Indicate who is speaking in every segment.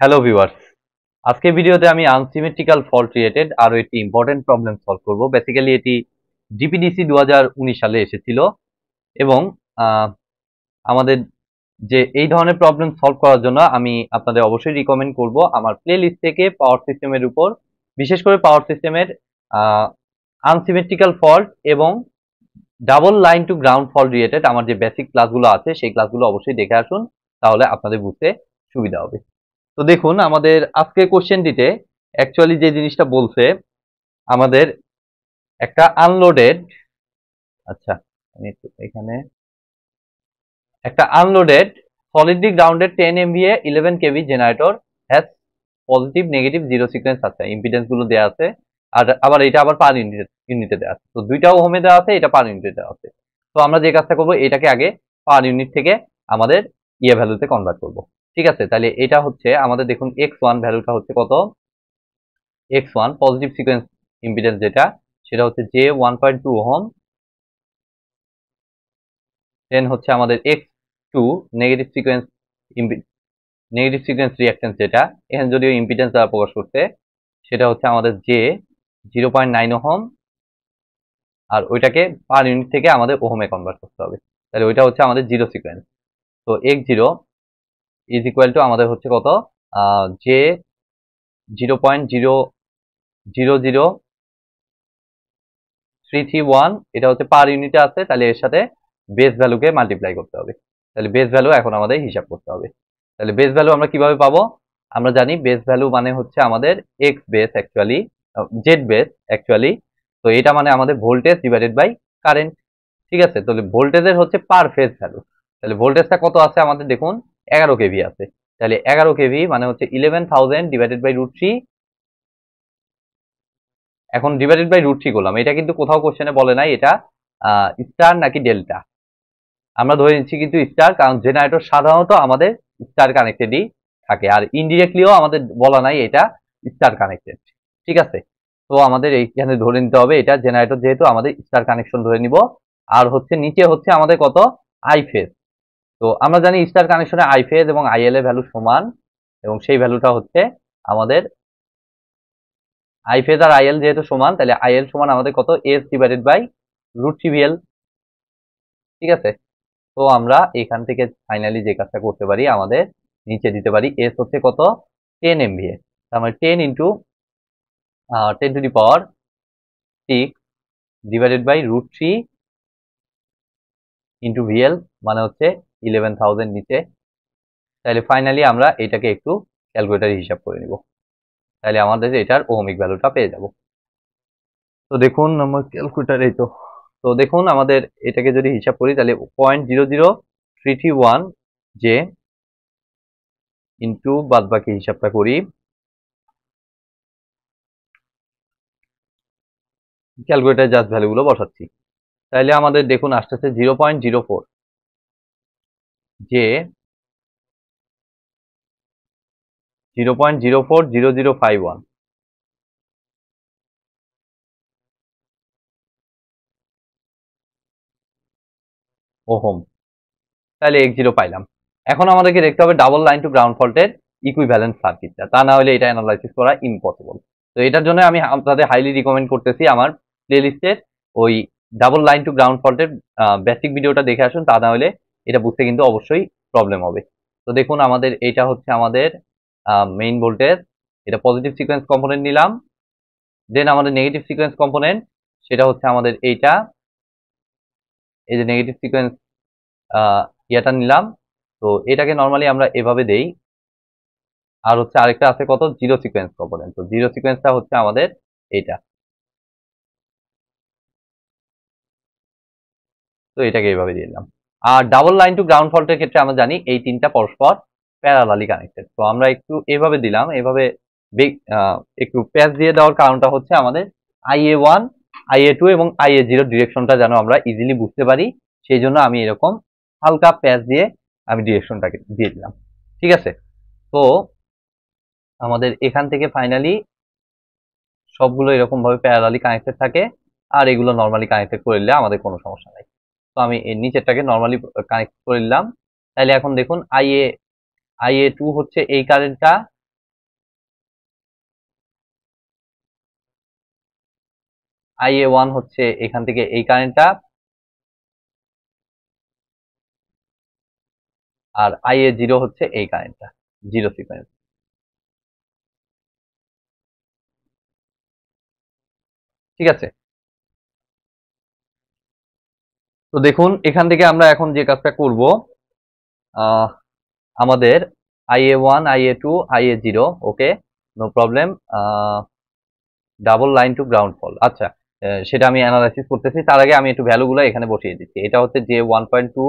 Speaker 1: Hello viewers, আজকের ভিডিওতে আমি আনসিমেট্রিক্যাল ফল্ট রিলেটেড আরো একটি ইম্পর্টেন্ট প্রবলেম সলভ করব। বেসিক্যালি এটি ডিপিডিসি 2019 সালে এসেছিল এবং আহ, আমাদের যে এই ধরনের প্রবলেম সলভ করার জন্য আমি আপনাদের অবশ্যই রিকমেন্ড করব আমার প্লে লিস্ট থেকে পাওয়ার সিস্টেমের উপর, বিশেষ করে পাওয়ার সিস্টেমের আনসিমেট্রিক্যাল ফল্ট এবং double line to ground fault related আমার যে বেসিক ক্লাসগুলো আছে সেই ক্লাসগুলো অবশ্যই দেখে আসুন, তাহলে আপনাদের বুঝতে সুবিধা হবে। তো দেখুন আমাদের আজকে কোশ্চেনটিতে অ্যাকচুয়ালি যে জিনিসটা বলছে আমাদের একটা আনলোডেড, আচ্ছা আমি একটু এখানে একটা unloaded solidly grounded 10 MVA 11 KV generator has positive negative zero sequence আছে, ইম্পিডেন্স গুলো দেওয়া আছে, আর আবার এটা আবার পার ইউনিটে দেওয়া আছে। তো দুইটাও হোমে দেওয়া আছে, এটা পার ইউনিটে দেওয়া আছে। তো আমরা যে কাজটা করবো এটাকে আগে পার ইউনিট থেকে আমাদের ভ্যালুতে কনভার্ট করব। ঠিক আছে, তাহলে এটা হচ্ছে আমাদের দেখুন x1 ভ্যালুটা হচ্ছে কত, x1 পজিটিভ সিকোয়েন্স ইম্পিডেন্স যেটা সেটা হচ্ছে J 1.2 ওহম, দেন হচ্ছে আমাদের x2 নেগেটিভ সিকোয়েন্স রিঅ্যাকটেন্স যেটা এখানে যদিও ইম্পিডেন্স দ্বারা প্রকাশ করতে, সেটা হচ্ছে আমাদের J 0.9 ওহম, আর ওইটাকে পার ইউনিট থেকে আমাদের ওহমে কনভার্ট করতে হবে। তাহলে ওইটা হচ্ছে আমাদের জিরো সিকোয়েন্স। তো x0 ইজ ইকুয়াল টু আমাদের হচ্ছে কত, J 0.000331, এটা হচ্ছে পার ইউনিটে আছে, তাহলে এর সাথে বেস ভ্যালুকে মাল্টিপ্লাই করতে হবে। তাহলে বেস ভ্যালু এখন আমাদের হিসাব করতে হবে। তাহলে বেস ভ্যালু আমরা কিভাবে পাবো, আমরা জানি বেস ভ্যালু মানে হচ্ছে আমাদের x base actually, Z base actually. তো এটা মানে আমাদের ভোল্টেজ ডিভাইডেড বাই কারেন্ট। ঠিক আছে, তাহলে ভোল্টেজের হচ্ছে পার ফেজ ভ্যালু। তাহলে ভোল্টেজটা কত আছে আমাদের দেখুন 11 কেভি আছে, তাহলে 11 কেভি মানে হচ্ছে 11,000 ডিভাইডেড বাই √3। এখন ডিভাইডেড বাই √3 করলাম, এটা কিন্তু কোথাও কোশ্চেনে বলে নাই এটা স্টার নাকি ডেল্টা। আমরা ধরে নিচ্ছি কিন্তু স্টার, কারণ জেনারেটর সাধারণত আমাদের স্টার কানেক্টেডই থাকে, আর ইনডিরেক্টলিও আমাদের বলা নাই এটা স্টার কানেক্টেড। ঠিক আছে, তো আমাদের এইখানে ধরে নিতে হবে এটা জেনারেটর, যেহেতু আমাদের স্টার কানেকশন ধরে নিব। আর হচ্ছে নিচে হচ্ছে আমাদের কত, আই ফেজ। তো আমরা জানি স্টার কানেকশনে আই ফেজ এবং আইএল এর ভ্যালু সমান, এবং সেই ভ্যালুটা হচ্ছে আমাদের আই ফেজ আর আইএল যেহেতু সমান, তাহলে আইএল সমান আমাদের কত, এস ডিভাইডেড বাই √3VL। ঠিক আছে, তো আমরা এখান থেকে ফাইনালি যে কাজটা করতে পারি, আমাদের নিচে দিতে পারি এস হচ্ছে কত, 10 MVA, তার মানে 10 into 10⁻6 divided by √3 into VL, মানে হচ্ছে 11,000 নিচে। তাহলে ফাইনালি আমরা এটাকে একটু ক্যালকুলেটারে হিসাব করে নিব, তাহলে আমাদের এটার ওহমিক ভ্যালুটা পেয়ে যাব। তো দেখুন আমার ক্যালকুলেটার এই তো। তো দেখুন আমাদের এটাকে যদি হিসাব করি তাহলে 0.00331 যে ইন্টু বাদ বাকি হিসাবটা করি, ক্যালকুলেটার জাস্ট ভ্যালুগুলো বসাচ্ছি। তাহলে আমাদের দেখুন আসতেছে 0.04, যে 0.040051 ওহম। তাহলে x0 পাইলাম। এখন আমাদেরকে দেখতে হবে ডাবল লাইন টু গ্রাউন্ড ফল্টের ইকুইভ্যালেন্ট সার্কিটটা, তা না হলে এটা অ্যানালাইসিস করা ইম্পসিবল। তো এটার জন্য আমি আপনাদের হাইলি রিকমেন্ড করতেছি আমার প্লেলিস্টের ওই ডাবল লাইন টু গ্রাউন্ড ফল্টের বেসিক ভিডিওটা দেখে আসুন, তা না হলে এটা বুঝতে কিন্তু অবশ্যই প্রবলেম হবে। তো দেখুন আমাদের এটা হচ্ছে আমাদের মেইন ভোল্টেজ, এটা পজিটিভ সিকোয়েন্স কম্পোনেন্ট নিলাম। দেন আমাদের নেগেটিভ সিকোয়েন্স কম্পোনেন্ট, সেটা হচ্ছে আমাদের এইটা, এই যে নেগেটিভ সিকোয়েন্স ইয়াটা নিলাম। তো এটাকে নর্মালি আমরা এভাবে দেই। আর হচ্ছে আরেকটা আছে কত, জিরো সিকোয়েন্স কম্পোনেন্ট। তো জিরো সিকোয়েন্সটা হচ্ছে আমাদের এইটা, তো এটাকে এইভাবে দিয়ে দিলাম। আর ডাবল লাইন টু গ্রাউন্ড ফল্টের ক্ষেত্রে আমরা জানি এই তিনটা পরস্পর প্যারালালি কানেক্টেড। তো আমরা একটু এভাবে দিলাম, এভাবে একটু প্যাচ দিয়ে দেওয়ার কারণটা হচ্ছে আমাদের IA1, IA2 এবং IA0 ডিরেকশনটা যেন আমরা ইজিলি বুঝতে পারি, সেই জন্য আমি এরকম হালকা প্যাচ দিয়ে আমি ডিরেকশনটাকে দিয়ে দিলাম। ঠিক আছে, তো আমাদের এখান থেকে ফাইনালি সবগুলো এরকম ভাবে প্যারালালি কানেক্টেড থাকে, আর এগুলো নর্মালি কানেক্টেড করে নিলে আমাদের কোনো সমস্যা নাই। তো আমি এর নিচেরটাকে নর্মালি কানেক্ট করে নিলাম। তাহলে এখন দেখুন IA2 হচ্ছে এই কারেন্টটা, IA1 হচ্ছে এখান থেকে এই কারেন্টটা, আর IA0 হচ্ছে এই কারেন্টটা, জিরো সিকোয়েন্স। ঠিক আছে, তো দেখুন এখান থেকে আমরা এখন যে কাজটা করব, আহ, আমাদের IA1, IA2, IA0, okay, no problem, double line to ground fault. আচ্ছা, সেটা আমি অ্যানালাইসিস করতেছি, তার আগে আমি একটু ভ্যালুগুলো এখানে বসিয়ে দিচ্ছি। এটা হচ্ছে যে 1.2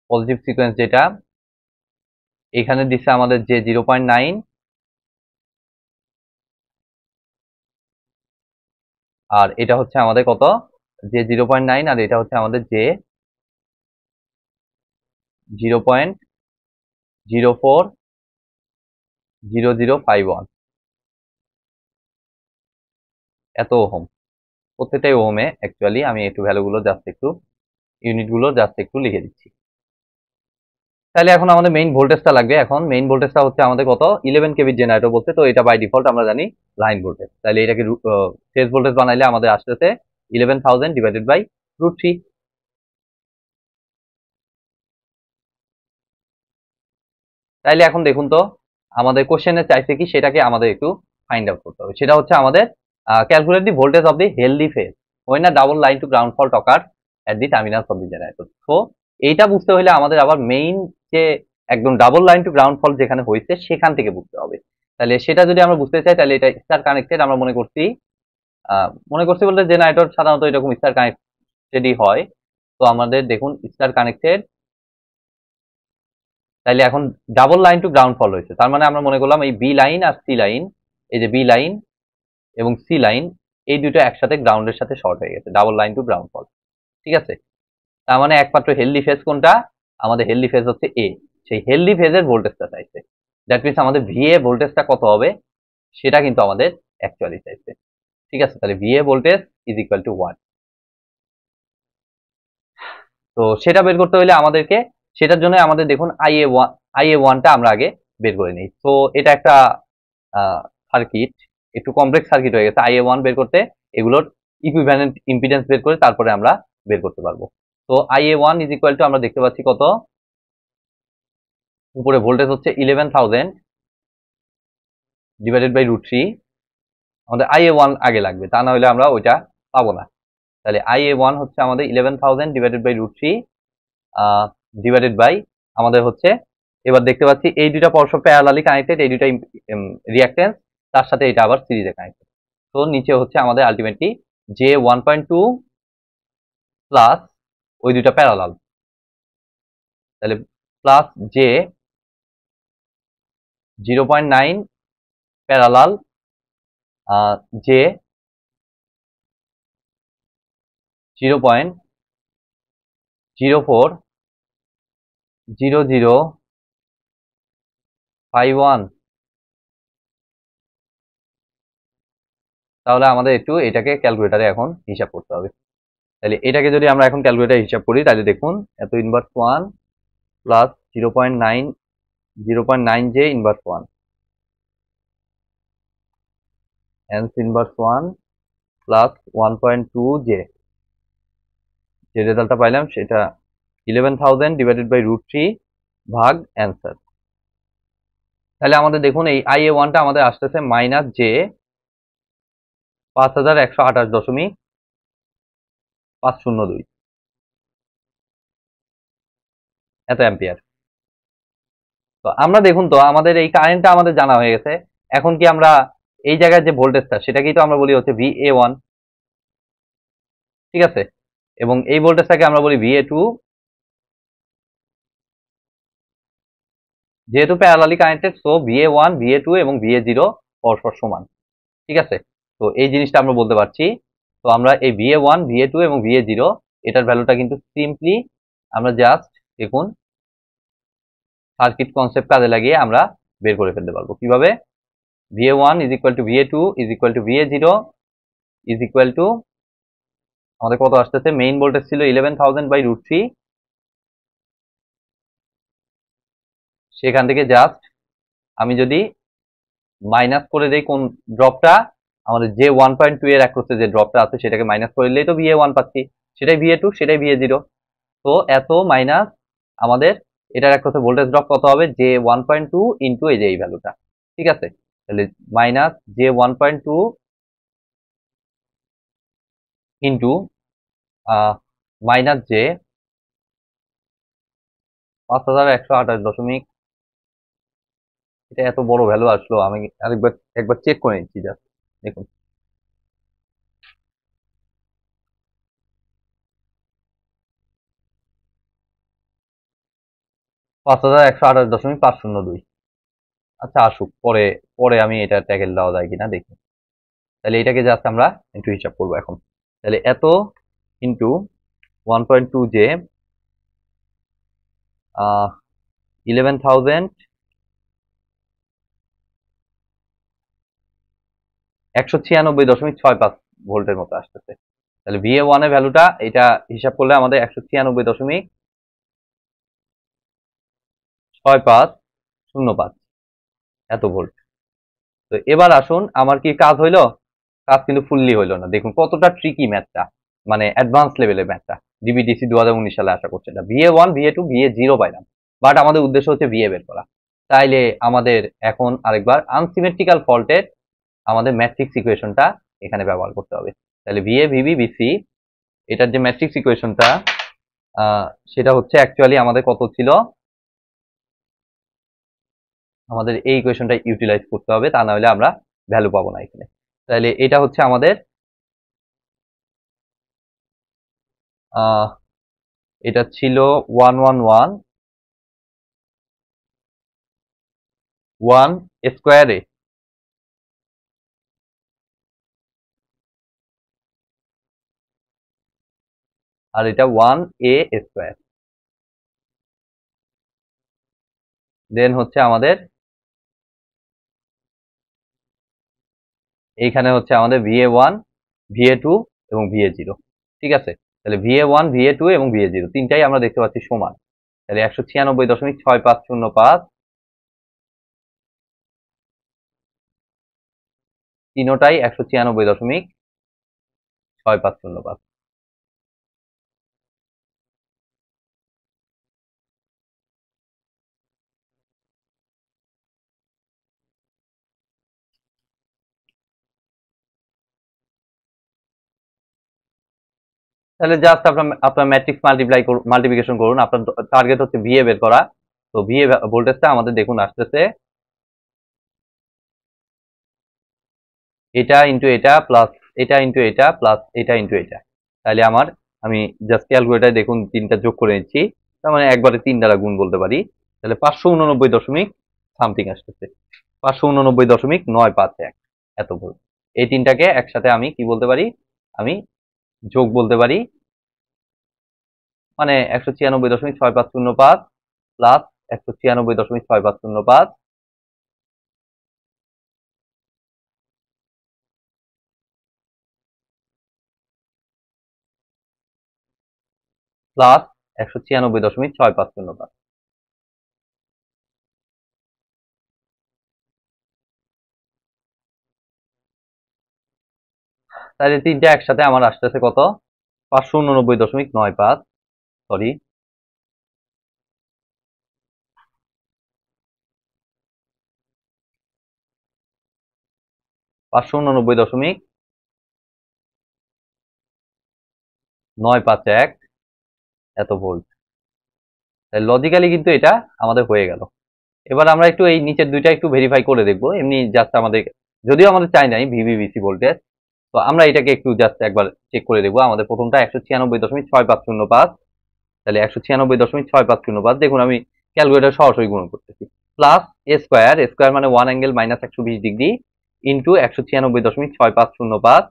Speaker 1: পজিটিভ সিকোয়েন্স, যেটা এখানে দিচ্ছে আমাদের যে 0.9, আর এটা হচ্ছে আমাদের কত, যে 0.9, আর এটা হচ্ছে আমাদের যে 0.040051, এত ওহম, প্রত্যেকটাই ওহমে। অ্যাকচুয়ালি আমি একটু ভ্যালুগুলো জাস্ট একটু, ইউনিটগুলো জাস্ট একটু লিখে দিচ্ছি। তাহলে এখন আমাদের মেইন ভোল্টেজটা লাগবে। এখন মেইন ভোল্টেজটা হচ্ছে আমাদের কত, 11 কেভির জেনারেটর বলছে, তো এটা বাই ডিফল্ট আমরা জানি লাইন ভোল্টেজ। তাহলে এটাকে ফেজ ভোল্টেজ বানাইলে আমাদের আসতেছে 11,000 ডিভাইডেড বাই √3। তাইলে এখন দেখুন তো, আমাদের কোশ্চেনে চাইছে কি, সেটাকে আমাদের একটু ফাইন্ড আউট করতে হবে। সেটা হচ্ছে আমাদের calculate the voltage of the healthy phase when a double line to ground fault occurs at the terminals of the generator। তো এইটা বুঝতে হলে আমাদের আবার মেইন যে একদম double line to ground fault যেখানে হয়েছে সেখান থেকে বুঝতে হবে। তাহলে সেটা যদি আমরা বুঝতে চাই, তাহলে এটা স্টার কানেক্টেড আমরা মনে করছি বলতে জেনারেটর সাধারণত এরকম স্টার কানেক্টেডই হয়। তো আমাদের দেখুন স্টার কানেক্টেড, তাইলে এখন ডাবল লাইন টু গ্রাউন্ড ফল হয়েছে, তার মানে আমরা মনে করলাম এই বি লাইন আর সি লাইন, এই যে বি লাইন এবং সি লাইন, এই দুটো একসাথে গ্রাউন্ডের সাথে শর্ট হয়ে গেছে, ডাবল লাইন টু গ্রাউন্ড ফল। ঠিক আছে, তার মানে একমাত্র হেলদি ফেজ কোনটা, আমাদের হেলদি ফেজ হচ্ছে এ। সেই হেলদি ফেজের ভোল্টেজটা চাইছে, দ্যাট মিনস আমাদের ভিএ ভোল্টেজটা কত হবে সেটা কিন্তু আমাদের অ্যাকচুয়ালি চাইছে। ঠিক আছে, তাহলে VA voltage is equal to 1। তো সেটা বের করতে হলে আমাদেরকে, সেটার জন্য আমাদের দেখুন IA1টা আমরা আগে বের করে নিই। তো এটা একটা সার্কিট, একটু কমপ্লেক্স সার্কিট হয়ে গেছে। IA1 বের করতে এগুলোর ইকুইভ্যালেন্ট ইম্পিডেন্স বের করে তারপরে আমরা বের করতে পারবো। তো IA1 ইজ ইকুয়াল টু আমরা দেখতে পাচ্ছি কত, উপরে ভোল্টেজ হচ্ছে 11,000 ডিভাইডেড বাই √3। আমাদের IA1 আগে লাগবে, তা না হলে আমরা ওইটা পাবো না। তাহলে IA1 হচ্ছে আমাদের 11,000 ডিভাইডেড বাই √3 ডিভাইডেড বাই, আমাদের হচ্ছে, এবার দেখতে পাচ্ছি এই দুইটা পরস্পর প্যারালালি কানেক্টেড, এই দুইটা রিঅ্যাকটেন্স, তার সাথে এটা আবার সিরিজে কানেক্টেড। তো নিচে হচ্ছে আমাদের আলটিমেটলি যে 1.2 প্লাস ওই দুইটা প্যারালাল, তাহলে প্লাস যে 0.9 প্যারালাল যে 0.040051। তাহলে আমাদের একটু এটাকে ক্যালকুলেটারে এখন হিসাব করতে হবে। তাহলে এটাকে যদি আমরা এখন ক্যালকুলেটারে হিসাব করি, তাহলে দেখুন এত ইনভার্স 1 প্লাস 0.9 যে ইনভার্স 1, hence ইনভার্স 1 প্লাস 1.2 যে রেজাল্টটা পাইলাম সেটা 11,000 ডিভাইডেড বাই √3 ভাগ অ্যান্সার। তাহলে আমাদের দেখুন এই IA1টা আমাদের আসতেছে মাইনাস যে 5128.502 এত অ্যাম্পিয়ার। তো আমরা দেখুন তো আমাদের এই কারেন্টটা আমাদের জানা হয়ে গেছে। এখন কি আমরা এই জায়গায় যে ভোল্টেজটা সেটাকেই তো আমরা বলি হচ্ছে VA1। ঠিক আছে, এবং এই ভোল্টেজটাকে আমরা বলি VA2। যেহেতু parallelly connected, so VA1, VA2 এবং VA0 পরস্পর সমান। ঠিক আছে, তো এই জিনিসটা আমরা বলতে পারছি। তো আমরা এই VA1, VA2 এবং VA0 এটার ভ্যালুটা কিন্তু সিম্পলি আমরা জাস্ট দেখুন সার্কিট কনসেপ্ট কাজে লাগিয়ে আমরা বের করে ফেলতে পারবো। কিভাবে, VA1 is equal two VA2 is equal two VA0 is equal two, আমাদের কত আসতেছে, মেইন ভোল্টেজ ছিল 11,000 বাই √3, সেখান থেকে জাস্ট আমি যদি মাইনাস করে দেই কোন ড্রপটা, আমাদের যে 1.2 এর অ্যাক্রসে যে ড্রপটা আছে সেটাকে মাইনাস করলেই তো VA1 পাচ্ছি, সেটাই VA2, সেটাই VA0। তো এত মাইনাস আমাদের এটার অ্যাক্রসে ভোল্টেজ ড্রপ কত হবে, যে 1.2 ইন্টু এই যে এই ভ্যালুটা, ঠিক আছে। তাহলে মাইনাস যে 1.2 ইন্টু মাইনাস যে 5128 দশমিক, এটা এত বড় ভ্যালু আসলো, আমি একবার চেক করে নিচ্ছি জাস্ট। দেখুন, 5128.502। আচ্ছা আসুক, পরে পরে আমি এটা ট্যাকেল দেওয়া যায় কিনা দেখি। তাহলে এটাকে জাস্ট আমরা একটু হিসাব করবো এখন। তাহলে এত ইন্টু 1.2 যে 11,196.65 ভোল্টের মতো আসতেছে। তাহলে VA1 এর ভ্যালুটা এটা হিসাব করলে আমাদের 196.6505 এত ভোল্ট। তো এবার আসুন, আমার কি কাজ হইলো? কাজ কিন্তু ফুললি হইলো না। দেখুন কতটা ট্রিকি ম্যাথটা, মানে অ্যাডভান্স লেভেলের ম্যাথটা। ডিবিডিসি 2019 সালে আশা করছে এটা VA1 VA2 VA0 পাইলাম, বাট আমাদের উদ্দেশ্য হচ্ছে VA বের করা। তাইলে আমাদের এখন আরেকবার আনসিমেট্রিক্যাল ফল্টের আমাদের ম্যাট্রিক্স ইকুয়েশনটা এখানে ব্যবহার করতে হবে। তাহলে VA VB BC এটার যে ম্যাট্রিক্স ইকুয়েশনটা সেটা হচ্ছে অ্যাকচুয়ালি আমাদের কত ছিল, আমাদের এই ইকুয়েশনটা ইউটিলাইজ করতে হবে, তা না হলে আমরা ভ্যালু পাবো না এখানে। তাহলে এটা হচ্ছে আমাদের এটা ছিল 111 স্কোয়ারে, আর এটা 1A স্কোয়ার। দেন হচ্ছে আমাদের এইখানে হচ্ছে আমাদের VA1 VA2 এবং VA0, ঠিক আছে। তাহলে VA1 VA2 এবং VA0 তিনটাই আমরা দেখতে পাচ্ছি সমান। তাহলে 196.6505 তিনোটাই 196.6505। তাহলে জাস্ট আপনার ম্যাট্রিক্স মাল্টিপ্লিকেশন করুন। আপনার টার্গেট হচ্ছে VA বের করা। তো VA ভোল্টেজটা আমাদের দেখুন আসতেছে এটা ইন্টু এটা প্লাস এটা ইন্টু এটা প্লাস এটা ইন্টু এটা। তাহলে আমি জাস্ট ক্যালকুলেটারে দেখুন তিনটা যোগ করে নিচ্ছি, তার মানে একবারে তিন দ্বারা গুণ বলতে পারি। তাহলে 589 দশমিক সামথিং আসতেছে, 589.951 এত ভোল্ট। এই তিনটাকে একসাথে আমি কি বলতে পারি, আমি যোগ বলতে পারি, মানে 196.6505 প্লাস 196.6505 প্লাস 196.6505। তাহলে তিনটা একসাথে আমার আসতেছে কত, 589.95, সরি 589.951 এত ভোল্ট। লজিক্যালি কিন্তু এটা আমাদের হয়ে গেল। এবার আমরা একটু এই নিচের দুইটা একটু ভেরিফাই করে দেখবো, এমনি জাস্ট আমাদের, যদিও আমাদের চাই নাই VVBC ভোল্টেজ, তো আমরা এটাকে একটু জাস্ট একবার চেক করে দেখবো। আমাদের প্রথমটা 196.6505, তাহলে 196.6505 দেখুন আমি ক্যালকুলেটর সরাসরি গুণ করতেছি, প্লাস এ স্কোয়ার মানে 1 angle minus 120 degree into 196.6505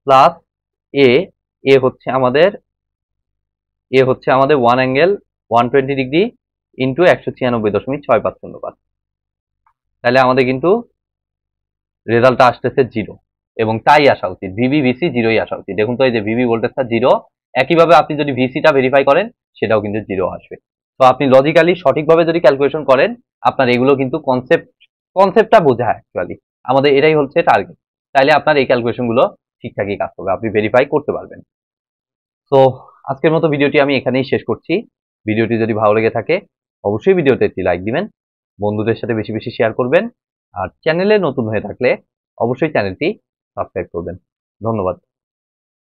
Speaker 1: plus a a হচ্ছে আমাদের 1 অ্যাঙ্গেল 120 ডিগ্রি ইন্টু 196.6505। তাহলে আমাদের কিন্তু রেজাল্টটা আসতেছে 0, এবং তাই আসা উচিত, VVBC 0ই আসা উচিত। দেখুন তো এই যে VV ভোল্টেজটা 0, একইভাবে আপনি যদি VCটা ভেরিফাই করেন সেটাও কিন্তু 0 আসবে। তো আপনি লজিক্যালি সঠিকভাবে যদি ক্যালকুলেশন করেন, আপনার এগুলো কিন্তু কনসেপ্টটা বোঝা অ্যাকচুয়ালি আমাদের এটাই হচ্ছে টার্গেট। তাহলে আপনার এই ক্যালকুলেশনগুলো ঠিকঠাকই কাজ করবে, আপনি ভেরিফাই করতে পারবেন। তো আজকের মতো ভিডিওটি আমি এখানেই শেষ করছি। ভিডিওটি যদি ভালো লেগে থাকে অবশ্যই ভিডিওতে একটি লাইক দিবেন, বন্ধুদের সাথে বেশি বেশি শেয়ার করবেন, আর চ্যানেলে নতুন হয়ে থাকলে অবশ্যই চ্যানেলটি সাবস্ক্রাইব করবেন। ধন্যবাদ।